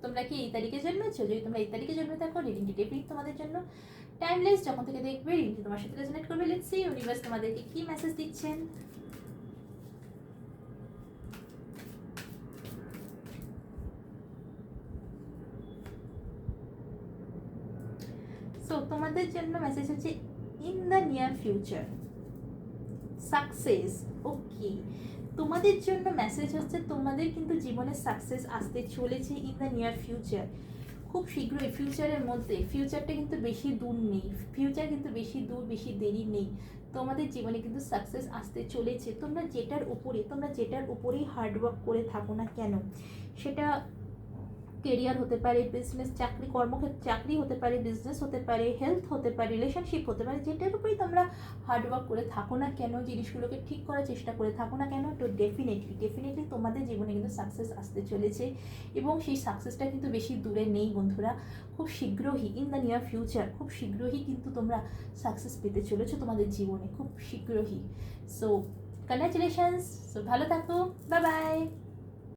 তোমরা কি এই তারিখে জন্মেছো? যদি তোমরা এই তারিখে জন্মে থাকো, রিডিংটি ডেফিনিট তোমাদের জন্য টাইমলেস। যখন থেকে দেখবে রিডিংটি তোমার সাথে রেজোনেট করবে। লেটস সি ইউনিভার্স তোমাদেরকে কি মেসেজ দিচ্ছেন। সো তোমাদের জন্য মেসেজ হচ্ছে in the near future success. Okay, তোমাদের জন্য মেসেজ হচ্ছে তোমাদের কিন্তু জীবনে সাকসেস আসতে চলেছে ইন দ্য নিয়ার ফিউচার। খুব শীঘ্রই ফিউচারের মধ্যে, ফিউচারটা কিন্তু বেশি দূর নেই, ফিউচার কিন্তু বেশি দূর বেশি দেরি নেই। তোমাদের জীবনে কিন্তু সাকসেস আসতে চলেছে। তোমরা যেটার উপরেই হার্ডওয়ার্ক করে থাকো না কেন, সেটা কেরিয়ার হতে পারে, বিজনেস, চাকরি হতে পারে, বিজনেস হতে পারে, হেলথ হতে পারে, রিলেশনশিপ হতে পারে, যেটার উপরেই তোমরা হার্ডওয়ার্ক করে থাকো না কেন, জিনিসগুলোকে ঠিক করার চেষ্টা করে থাকো না কেন, তো ডেফিনেটলি তোমাদের জীবনে কিন্তু সাকসেস আসতে চলেছে। এবং সেই সাকসেসটা কিন্তু বেশি দূরে নেই বন্ধুরা, খুব শীঘ্রই ইন দ্য নিয়ার ফিউচার, খুব শীঘ্রই কিন্তু তোমরা সাকসেস পেতে চলেছো তোমাদের জীবনে, খুব শীঘ্রই। So congratulations. সো ভালো থাকো, বাই বাই।